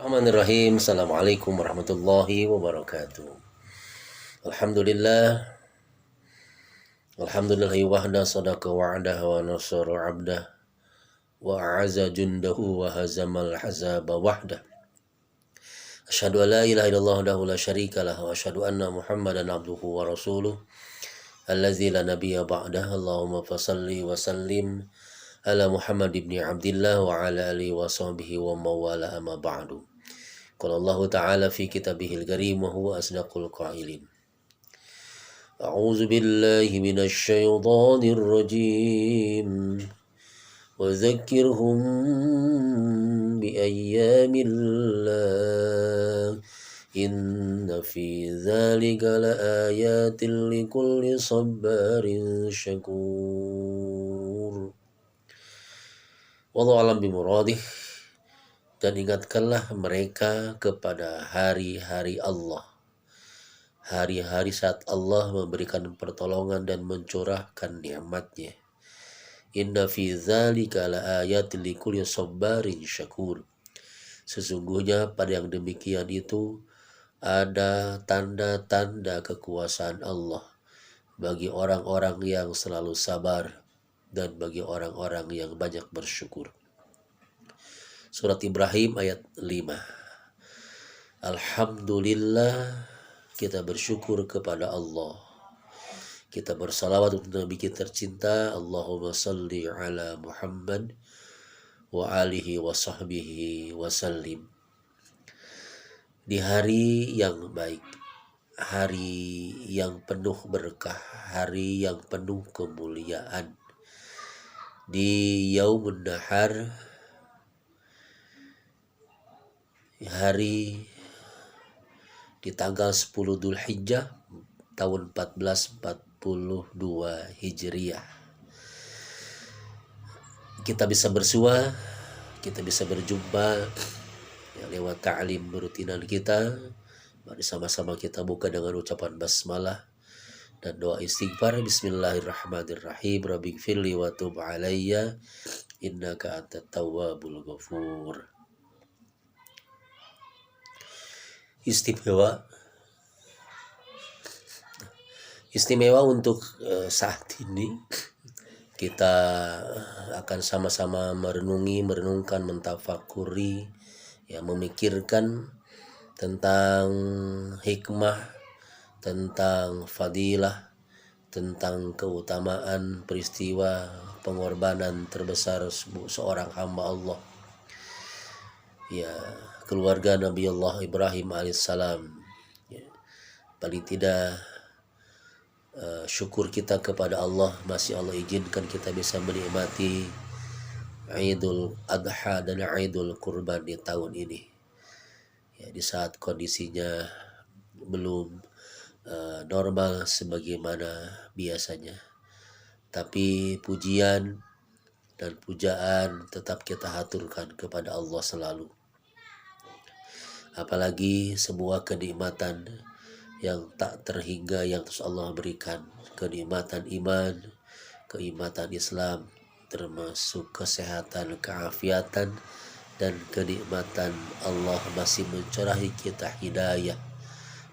Bismillahirrahmanirrahim. Assalamualaikum warahmatullahi wabarakatuh. Alhamdulillah. Alhamdulillahi wahda sadaqa wa'dah wa nasara abdah wa a'aza jundahu wa hazamal hazaba wahdah. Asyhadu an la ilaha illallah wahdahu la syarika lah wa asyhadu anna Muhammadan abduhu wa rasuluh allazi la nabiyya ba'dah. Allahumma fasalli wa sallim ala Muhammad ibn Abdillah wa ala alihi wa sahbihi wa mawala amma ba'du. Qala Allah Ta'ala fi kitabihil karim wa huwa asdaqul qailin. A'udzu billahi minasy syaithanir rajim. Wa dzakkirhum bi ayyamillah. Inna fi dzalika laayatin likulli sabarin syakur. Wallahu a'lam bimuradih. Dan ingatkanlah mereka kepada hari-hari Allah, hari-hari saat Allah memberikan pertolongan dan mencurahkan nikmat-Nya. Inna fi dzalika laayatin likulli sabarin syakur. Sesungguhnya pada yang demikian itu ada tanda-tanda kekuasaan Allah bagi orang-orang yang selalu sabar dan bagi orang-orang yang banyak bersyukur. Surat Ibrahim ayat 5. Alhamdulillah, kita bersyukur kepada Allah. Kita bersalawat untuk Nabi kita tercinta. Allahumma salli ala Muhammad wa alihi wa sahbihi wa sallim. Di hari yang baik, hari yang penuh berkah, hari yang penuh kemuliaan, di Yaumun Nahar, hari di tanggal 10 Dzulhijjah tahun 1442 Hijriah. Kita bisa bersua, kita bisa berjumpa ya, lewat ta'lim rutinan kita. Mari sama-sama kita buka dengan ucapan basmalah dan doa istighfar. Bismillahirrahmanirrahim. Rabbighfirli wa tub alayya innaka antat tawwabul ghafur. Istimewa untuk saat ini kita akan sama-sama merenungkan, mentafakuri, ya, memikirkan tentang hikmah, tentang fadilah, tentang keutamaan peristiwa pengorbanan terbesar seorang hamba Allah, ya, keluarga Nabi Allah Ibrahim alaihissalam. Ya, paling tidak syukur kita kepada Allah masih Allah izinkan kita bisa menikmati Idul Adha dan Idul Kurban di tahun ini. Ya, di saat kondisinya belum normal sebagaimana biasanya, tapi pujian dan pujaan tetap kita haturkan kepada Allah selalu. Apalagi sebuah kenikmatan yang tak terhingga yang terus Allah berikan, kenikmatan iman, kenikmatan Islam, termasuk kesehatan, keafiatan, dan kenikmatan Allah masih mencurahi kita hidayah,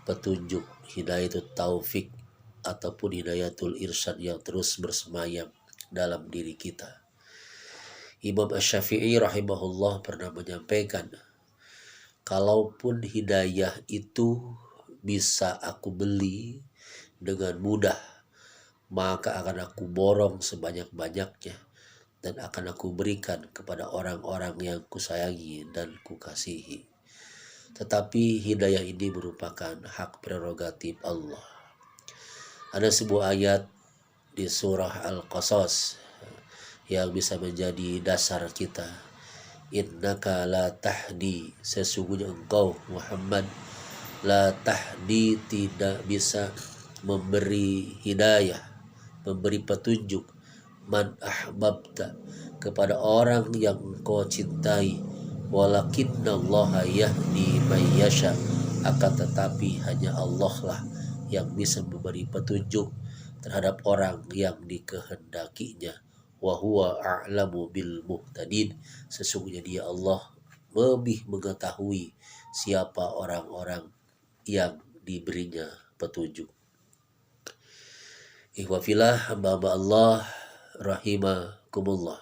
petunjuk, hidayatul taufik ataupun hidayatul irsyad yang terus bersemayam dalam diri kita. Imam Asy-Syafi'i rahimahullah pernah menyampaikan, kalaupun hidayah itu bisa aku beli dengan mudah, maka akan aku borong sebanyak-banyaknya dan akan aku berikan kepada orang-orang yang kusayangi dan kukasihi. Tetapi hidayah ini merupakan hak prerogatif Allah. Ada sebuah ayat di surah Al-Qasas yang bisa menjadi dasar kita. Innaka la tahdi, sesungguhnya engkau Muhammad la tahdi, tidak bisa memberi hidayah, memberi petunjuk, man ahbabta, kepada orang yang engkau cintai, walakinnallaha yahdi may yasha, akan tetapi hanya Allah lah yang bisa memberi petunjuk terhadap orang yang dikehendakinya. Wa huwa a'lamu bil muhtadin, sesungguhnya dia Allah lebih mengetahui siapa orang-orang yang diberinya petunjuk. Ikhwafillah, hamba-hamba Allah rahimakumullah.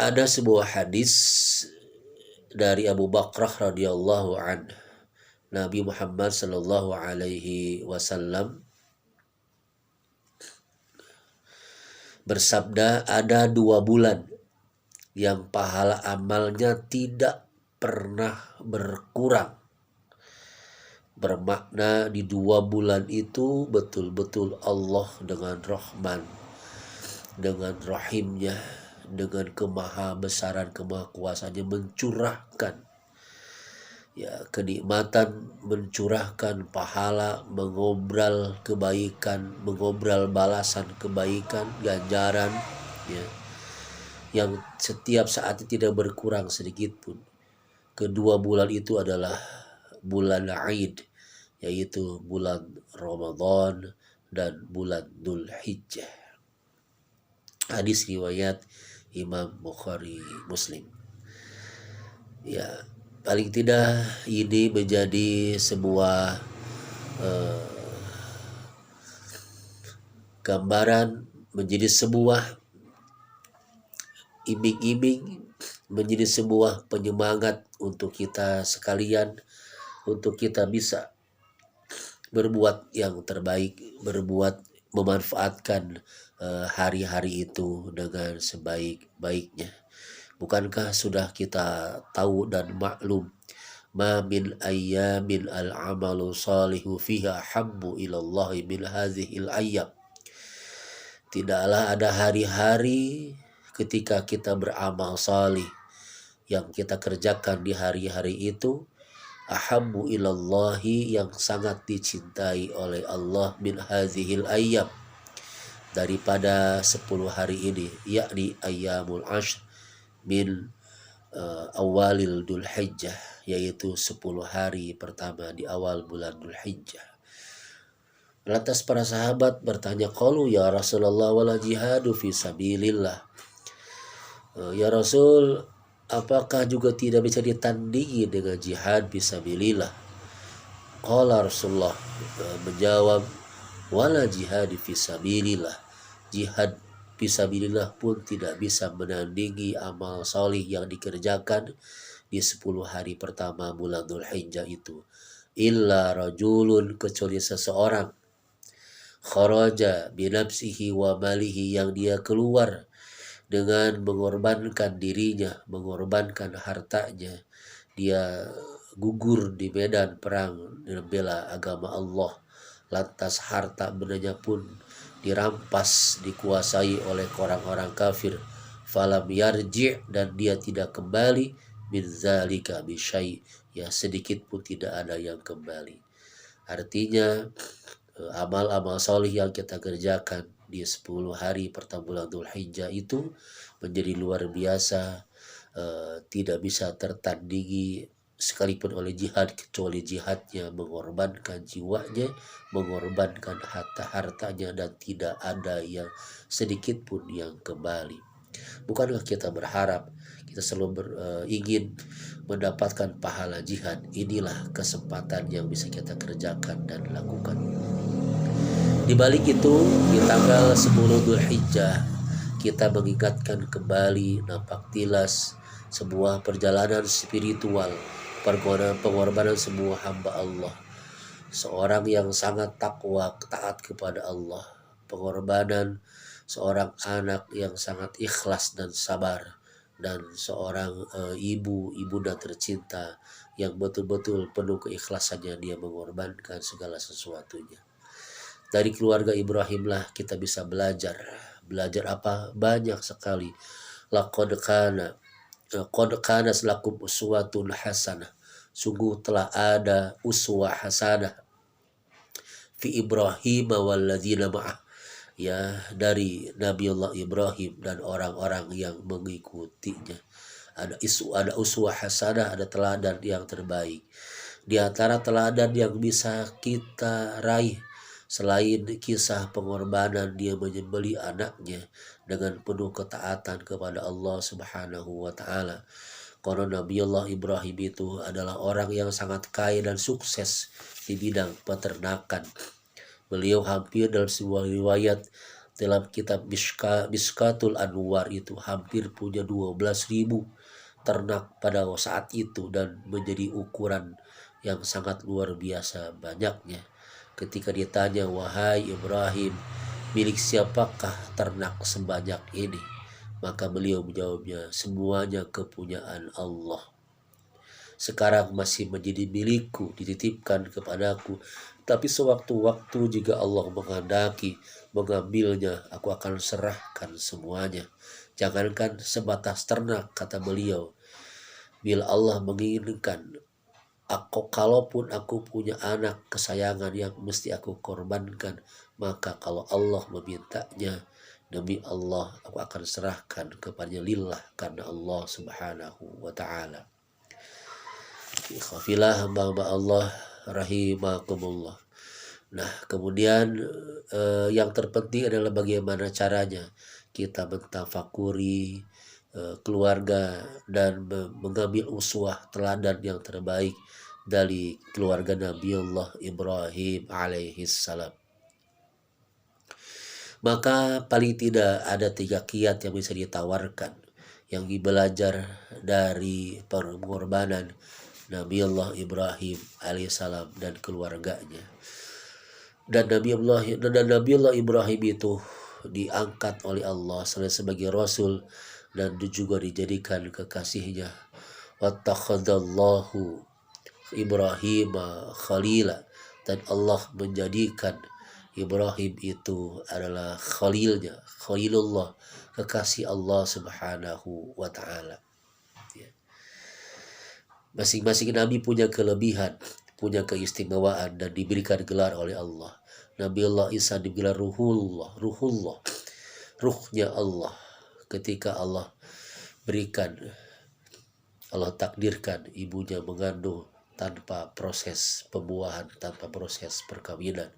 Ada sebuah hadis dari Abu Bakrah radhiyallahu anhu. Nabi Muhammad sallallahu alaihi wasallam bersabda, ada 2 bulan yang pahala amalnya tidak pernah berkurang. Bermakna di 2 bulan itu betul-betul Allah dengan Rahman, dengan Rahimnya, dengan kemahabesaran, kemahakuasaannya mencurahkan kenikmatan, mencurahkan pahala, mengobral kebaikan, mengobral balasan kebaikan, ganjaran, yang setiap saat tidak berkurang sedikit pun. Kedua bulan itu adalah bulan Aid, yaitu bulan Ramadan dan bulan Dzulhijjah. Hadis riwayat Imam Bukhari Muslim. Paling tidak ini menjadi sebuah gambaran, menjadi sebuah iming-iming, menjadi sebuah penyemangat untuk kita sekalian, untuk kita bisa berbuat yang terbaik, memanfaatkan hari-hari itu dengan sebaik-baiknya. Bukankah sudah kita tahu dan maklum, ma min ayyamin al-amalu salihu fiha habbu ilallahi min hadhil ayyam. Tidaklah ada hari-hari ketika kita beramal salih yang kita kerjakan di hari-hari itu ahabbu ilallahi, yang sangat dicintai oleh Allah, min hadhil ayyam, daripada 10 hari ini, yakni ayyamul ashr min awalil Dzulhijjah, yaitu 10 hari pertama di awal bulan Dzulhijjah. Lantas para sahabat bertanya, qalu ya Rasulullah wala jihadu fi sabilillah. Ya Rasul, apakah juga tidak bisa ditandingi dengan jihad fisabilillah? Qala Rasulullah menjawab, wala jihad fisabilillah, jihad fisabilillah pun tidak bisa menandingi amal solih yang dikerjakan di 10 hari pertama bulan Dzulhijjah itu. Illa rajulun, kecuali seseorang, kharaja binafsihi wa malihi, yang dia keluar dengan mengorbankan dirinya, mengorbankan hartanya. Dia gugur di medan perang membela agama Allah. Lantas harta bendanya pun dirampas, dikuasai oleh orang-orang kafir. Falam yarji', dan dia tidak kembali, min zalika bisyai', sedikit pun tidak ada yang kembali. Artinya amal-amal solih yang kita kerjakan di 10 hari pertama bulan Dzulhijjah itu menjadi luar biasa, tidak bisa tertandingi sekalipun oleh jihad, kecuali jihadnya mengorbankan jiwanya, mengorbankan hartanya, dan tidak ada yang sedikit pun yang kembali. Bukankah kita berharap, kita selalu ingin mendapatkan pahala jihad? Inilah kesempatan yang bisa kita kerjakan dan lakukan. Di balik itu, di tanggal 10 Dzulhijjah, kita mengingatkan kembali nampak jelas sebuah perjalanan spiritual, pengorbanan semua hamba Allah, seorang yang sangat takwa, taat kepada Allah, pengorbanan seorang anak yang sangat ikhlas dan sabar, dan seorang ibunda tercinta yang betul-betul penuh keikhlasannya, dia mengorbankan segala sesuatunya. Dari keluarga Ibrahim lah kita bisa belajar apa? Banyak sekali. Laqad kana lakum uswatun hasanah, sungguh telah ada uswah hasanah fi Ibrahim walladzina ma'ah, dari Nabiullah Ibrahim dan orang-orang yang mengikutinya. Ada uswah hasanah, ada teladan yang terbaik. Di antara teladan yang bisa kita raih Selain kisah pengorbanan dia menyembelih anaknya dengan penuh ketaatan kepada Allah Subhanahu wa taala. Karena Nabiullah Ibrahim itu adalah orang yang sangat kaya dan sukses di bidang peternakan. Beliau hampir dalam sebuah riwayat dalam kitab Miskatul Anwar itu hampir punya 12.000 ternak pada saat itu, dan menjadi ukuran yang sangat luar biasa banyaknya. Ketika ditanya, "Wahai Ibrahim, milik siapakah ternak sebanyak ini?" Maka beliau menjawabnya, "Semuanya kepunyaan Allah. Sekarang masih menjadi milikku, dititipkan kepadaku. Tapi sewaktu-waktu jika Allah menghendaki mengambilnya, aku akan serahkan semuanya. Jangankan sebatas ternak," kata beliau, "bila Allah menginginkan, kalaupun aku punya anak kesayangan yang mesti aku korbankan, maka kalau Allah memintanya, demi Allah aku akan serahkan kepadanya lillah, karena Allah Subhanahu wa taala." Ikhwafillah, hamba-hamba Allah rahimakumullah. Nah, kemudian yang terpenting adalah bagaimana caranya kita mentafakuri keluarga dan mengambil uswah teladan yang terbaik dari keluarga Nabiullah Ibrahim alaihi salam. Maka paling tidak ada 3 kiat yang bisa ditawarkan yang belajar dari pengorbanan Nabiullah Ibrahim alaihissalam dan keluarganya. Dan Nabiullah Ibrahim itu diangkat oleh Allah selain sebagai rasul dan juga dijadikan kekasihnya. Wattakhadallahu Ibrahim khalila, dan Allah menjadikan Ibrahim itu adalah khalilnya, khalilullah, kekasih Allah Subhanahu wa taala. Masing-masing nabi punya kelebihan, punya keistimewaan, dan diberikan gelar oleh Allah. Nabiullah Isa digelar ruhullah, ruhnya Allah. Ketika Allah takdirkan ibunya mengandung tanpa proses pembuahan, tanpa proses perkawinan.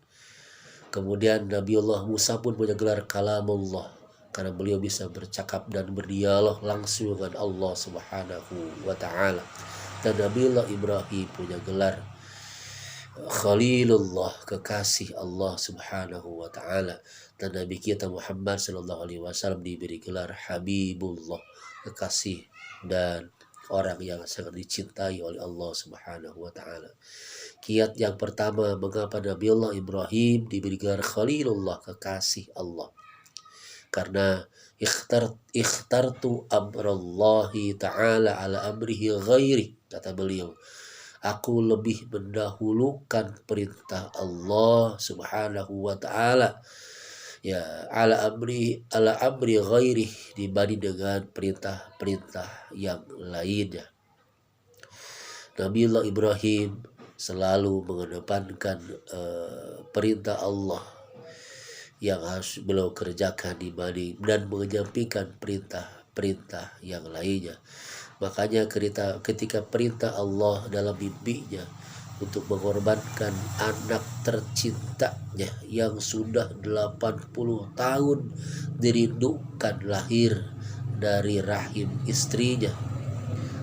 Kemudian Nabiullah Musa pun punya gelar kalamullah, karena beliau bisa bercakap dan berdialog langsung dengan Allah Subhanahu wa taala. Dan Nabiullah Ibrahim punya gelar Khalilullah, kekasih Allah Subhanahu wa taala. Dan Nabi kita Muhammad sallallahu alaihi wasallam diberi gelar Habibullah, kekasih dan orang yang sangat dicintai oleh Allah Subhanahu wa taala. Kiat yang pertama, mengapa Nabiullah Ibrahim diberi gelar Khalilullah, kekasih Allah? Karena ikhtartu amrallahi ta'ala ala amrihi ghairi, kata beliau, aku lebih mendahulukan perintah Allah Subhanahu wa taala ya ala amri ghairi, dibanding dengan perintah-perintah yang lainnya. Nabiullah Ibrahim selalu mengedepankan perintah Allah yang harus beliau kerjakan dibanding dan menyampaikan perintah-perintah yang lainnya. Makanya ketika perintah Allah dalam mimpinya untuk mengorbankan anak tercintanya yang sudah 80 tahun dirindukan lahir dari rahim istrinya,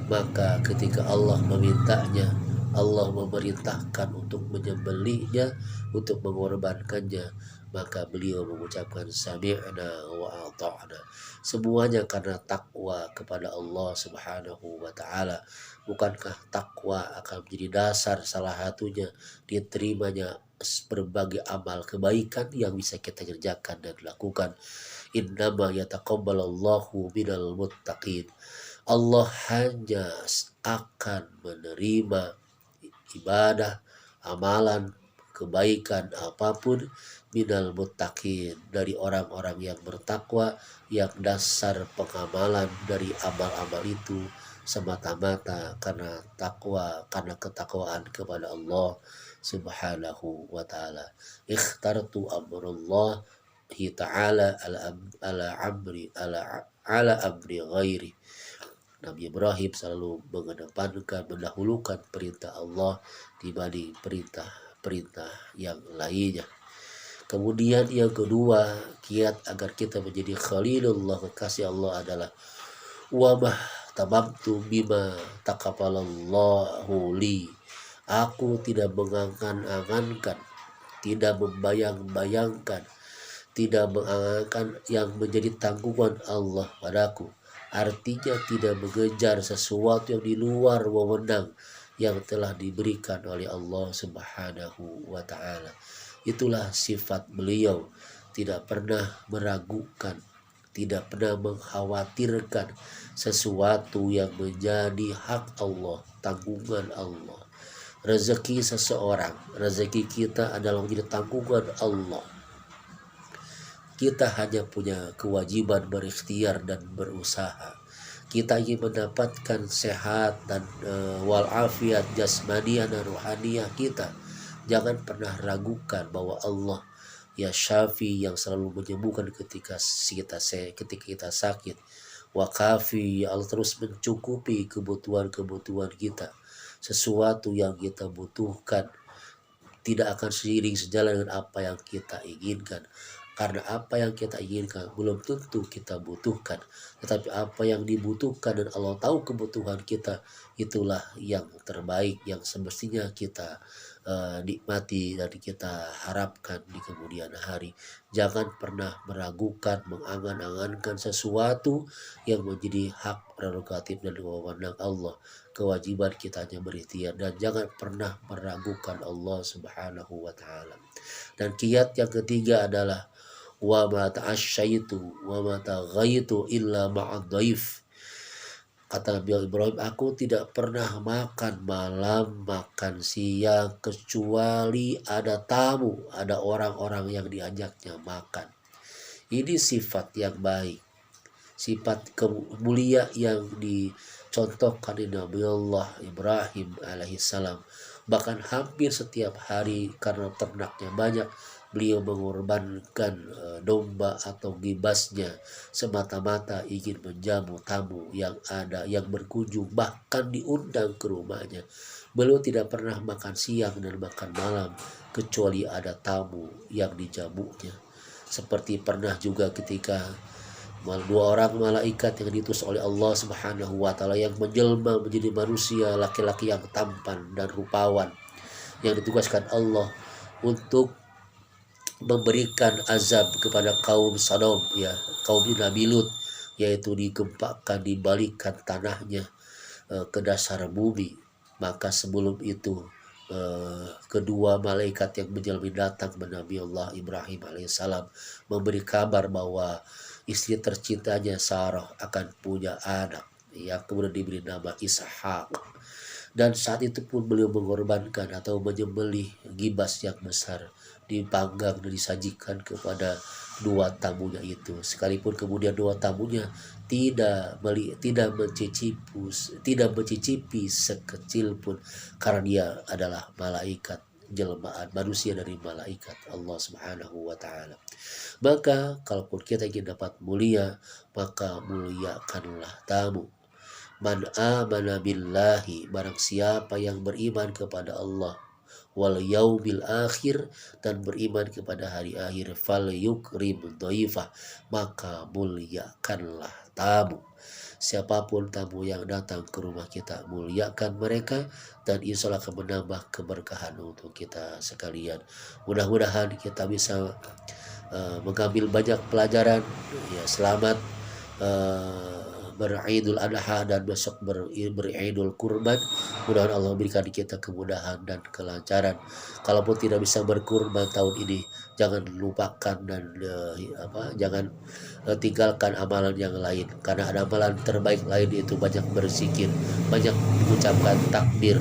maka ketika Allah memintanya, Allah memerintahkan untuk menyembelihnya, untuk mengorbankannya, maka beliau mengucapkan sami'na wa ata'na. Semuanya karena takwa kepada Allah Subhanahu wa taala. Bukankah takwa akan menjadi dasar salah satunya diterimanya berbagai amal kebaikan yang bisa kita kerjakan dan lakukan? Innama yataqabbalallahu minal muttaqin. Allah hanya akan menerima ibadah, amalan, kebaikan apapun minal muttaqin, dari orang-orang yang bertakwa, yang dasar pengamalan dari amal-amal itu semata-mata karena takwa, karena ketakwaan kepada Allah Subhanahu wa taala. Ikhtartu amrullahi ta'ala ala amri ghairi. Nabi Ibrahim selalu mendahulukan perintah Allah dibanding perintah-perintah yang lainnya. Kemudian yang kedua, kiat agar kita menjadi khalilullah, kekasih Allah adalah wa mah tamamtu bima taqabbalallahu li. Aku tidak mengangan-angankan, tidak membayang-bayangkan, tidak mengangankan yang menjadi tanggungan Allah padaku. Artinya tidak mengejar sesuatu yang di luar wewenang yang telah diberikan oleh Allah Subhanahu wa taala. Itulah sifat beliau, tidak pernah meragukan, tidak pernah mengkhawatirkan sesuatu yang menjadi hak Allah, tanggungan Allah. Rezeki seseorang, rezeki kita adalah menjadi tanggungan Allah. Kita hanya punya kewajiban berikhtiar dan berusaha. Kita ingin mendapatkan sehat dan walafiat jasmaniah dan rohaniah kita. Jangan pernah ragukan bahwa Allah ya Syafi yang selalu menyembuhkan ketika kita sakit. Wa Kafi, Allah terus mencukupi kebutuhan-kebutuhan kita. Sesuatu yang kita butuhkan tidak akan seiring sejalan dengan apa yang kita inginkan. Karena apa yang kita inginkan belum tentu kita butuhkan. Tetapi apa yang dibutuhkan dan Allah tahu kebutuhan kita, itulah yang terbaik, yang semestinya kita nikmati dan kita harapkan di kemudian hari. Jangan pernah meragukan, mengangan-angankan sesuatu yang menjadi hak prerogatif dan wewenang Allah. Kewajiban kita hanya berikhtiar dan jangan pernah meragukan Allah Subhanahu wa taala. Dan kiat yang ketiga adalah wa ma ta'asyaitu wa ma taghaitu illa ma'ad dhaif. Kata Nabi Ibrahim, aku tidak pernah makan malam, makan siang kecuali ada tamu, ada orang-orang yang diajaknya makan. Ini sifat yang baik, sifat mulia yang dicontohkan di Nabi Allah Ibrahim alaihissalam. Bahkan hampir setiap hari karena ternaknya banyak, beliau mengorbankan domba atau gibasnya semata-mata ingin menjamu tamu yang ada, yang berkunjung, bahkan diundang ke rumahnya. Beliau tidak pernah makan siang dan makan malam kecuali ada tamu yang dijamunya. Seperti pernah juga ketika dua orang malaikat yang diutus oleh Allah Subhanahu wa taala yang menjelma menjadi manusia, laki-laki yang tampan dan rupawan, yang ditugaskan Allah untuk memberikan azab kepada kaum Sodom, ya, kaum Nabi Lut, yaitu digempakan, dibalikan tanahnya ke dasar bumi. Maka sebelum itu kedua malaikat yang menjelma datang kepada Nabi Allah Ibrahim alaihissalam memberi kabar bahwa istri tercintanya Sarah akan punya anak yang kemudian diberi nama Ishak. Dan saat itu pun beliau mengorbankan atau menyembelih gibas yang besar, dipanggang dan disajikan kepada dua tamunya itu. Sekalipun kemudian dua tamunya tidak mencicipi sekecil pun, karena dia adalah malaikat, jelmaan manusia dari malaikat Allah Subhanahu wa taala. Maka kalaupun kita ingin dapat mulia, maka muliakanlah tamu. Man amana billahi, barang siapa yang beriman kepada Allah, wal yaumil akhir, dan beriman kepada hari akhir, fal yukrim dhaifah, maka muliakanlah tamu. Siapapun tamu yang datang ke rumah kita, muliakan mereka, dan insya Allah akan menambah keberkahan untuk kita sekalian. Mudah-mudahan kita bisa mengambil banyak pelajaran. Ya, selamat beridul adha dan besok beridul kurban. Mudah-mudahan Allah berikan kita kemudahan dan kelancaran. Kalaupun tidak bisa berkurban tahun ini, jangan lupakan dan jangan tinggalkan amalan yang lain, karena ada amalan terbaik lain, yaitu banyak berzikir, banyak mengucapkan takbir,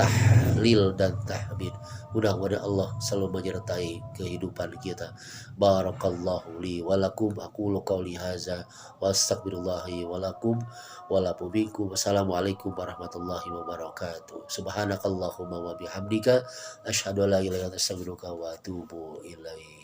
tahlil dan tahmid. Mudah-mudahan Allah selalu menyertai kehidupan kita. Barakallahu li walakum, aqulu qawli hadza wa astaghfirullahi walakum walakum bikum. Wassalamualaikum warahmatullahi wabarakatuh. Subhanakallahumma wa bihamdika asyhadu an la ilaha illa anta astaghfiruka wa atubu ilaik.